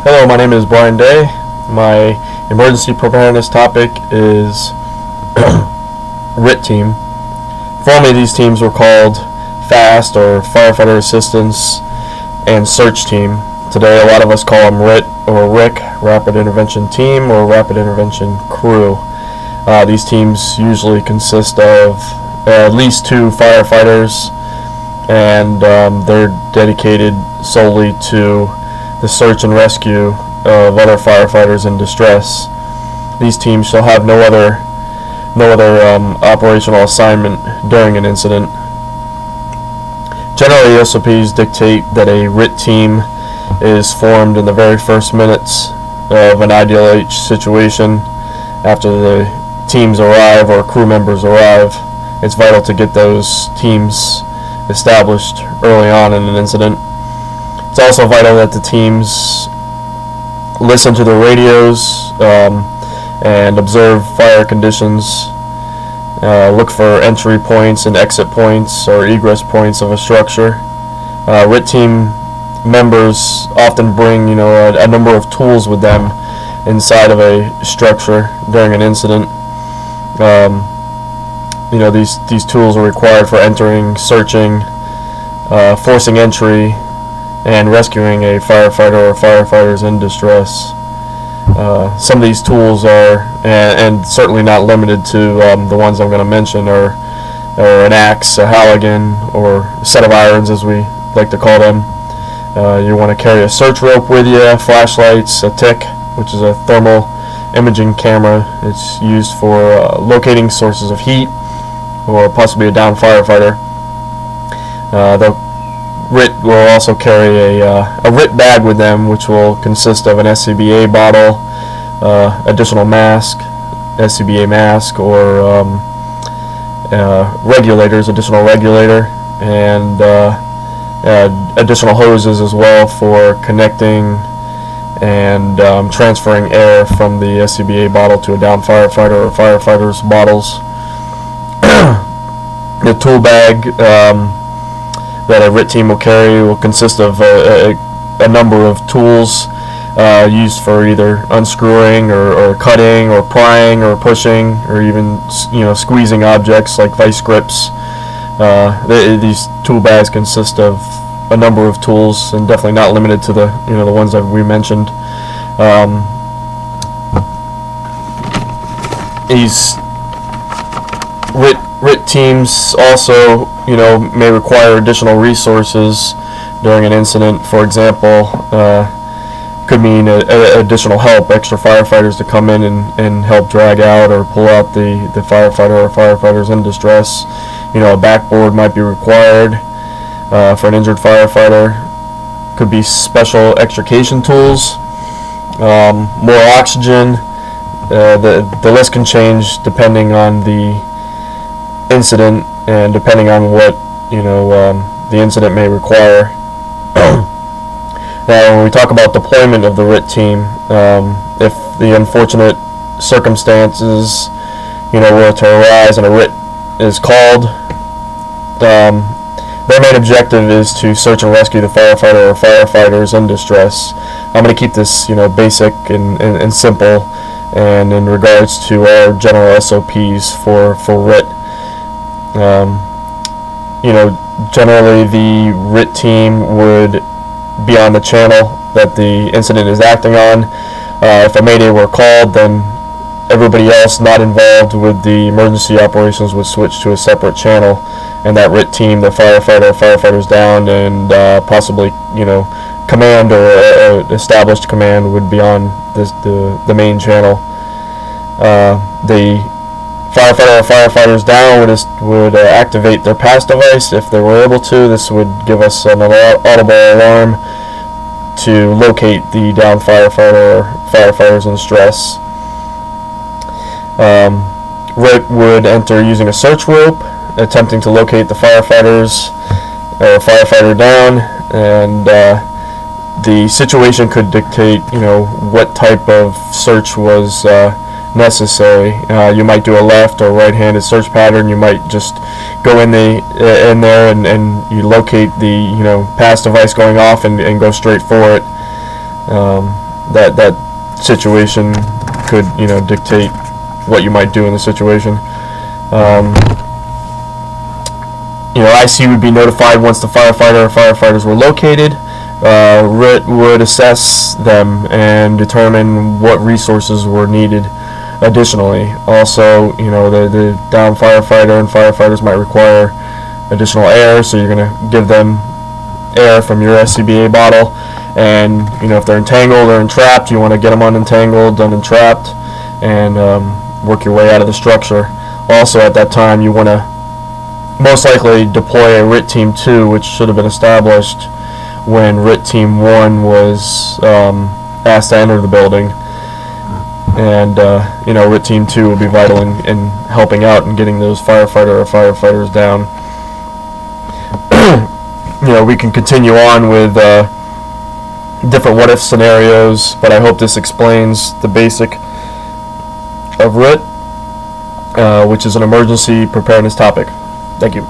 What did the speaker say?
Hello, my name is Brian Day. My emergency preparedness topic is RIT team. Formerly, these teams were called FAST or Firefighter Assistance and Search Team. Today, a lot of us call them RIT or RIC, Rapid Intervention Team or Rapid Intervention Crew. These teams usually consist of at least 2 firefighters, and they're dedicated solely to the search and rescue of other firefighters in distress. These teams shall have no other operational assignment during an incident. Generally, SOPs dictate that a RIT team is formed in the very first minutes of an IDLH situation. After the teams arrive or crew members arrive, it's vital to get those teams established early on in an incident. It's also vital that the teams listen to the radios and observe fire conditions, look for entry points and exit points or egress points of a structure. RIT team members often bring a number of tools with them inside of a structure during an incident. These tools are required for entering, searching, forcing entry, and rescuing a firefighter or firefighters in distress. Some of these tools are, and certainly not limited to the ones I'm going to mention, are an axe, a Halligan, or a set of irons as we like to call them. You want to carry a search rope with you, flashlights, a TIC, which is a thermal imaging camera. It's used for locating sources of heat or possibly a downed firefighter. The RIT will also carry a RIT bag with them, which will consist of an SCBA bottle, additional mask, SCBA mask, or regulators, additional regulator, and additional hoses as well for connecting and transferring air from the SCBA bottle to a downed firefighter or firefighter's bottles. The tool bag that a RIT team will carry will consist of a number of tools used for either unscrewing or cutting or prying or pushing or even squeezing objects like vice grips. These tool bags consist of a number of tools, and definitely not limited to the ones that we mentioned. These RIT teams also may require additional resources during an incident. For example, could mean additional help, extra firefighters to come in and help drag out or pull out the firefighter or firefighters in distress. A backboard might be required for an injured firefighter. Could be special extrication tools, more oxygen. The list can change depending on the incident and depending on what the incident may require. Now, when we talk about deployment of the RIT team, if the unfortunate circumstances were to arise and a RIT is called, their main objective is to search and rescue the firefighter or firefighters in distress. I'm going to keep this basic and simple, and in regards to our general SOPs for RIT. Generally the RIT team would be on the channel that the incident is acting on. If a mayday were called, then everybody else not involved with the emergency operations would switch to a separate channel, and that RIT team, the firefighter or firefighters down and possibly command or established command would be on the main channel. The firefighter or firefighters down would activate their pass device if they were able to. This would give us an audible alarm to locate the downed firefighter or firefighters in distress. RIT would enter using a search rope, attempting to locate the firefighters or firefighter down, and the situation could dictate what type of search was necessary. You might do a left or right-handed search pattern. You might just go in there and you locate the pass device going off and go straight for it. that situation could, dictate what you might do in the situation. IC would be notified once the firefighter or firefighters were located. RIT would assess them and determine what resources were needed additionally. Also, the downed firefighter and firefighters might require additional air, so you're going to give them air from your SCBA bottle. And, if they're entangled or entrapped, you want to get them unentangled, unentrapped, and work your way out of the structure. Also, at that time, you want to most likely deploy a RIT Team 2, which should have been established when RIT Team 1 was asked to enter the building. And, RIT Team 2 will be vital in helping out and getting those firefighter or firefighters down. We can continue on with different what-if scenarios, but I hope this explains the basic of RIT, which is an emergency preparedness topic. Thank you.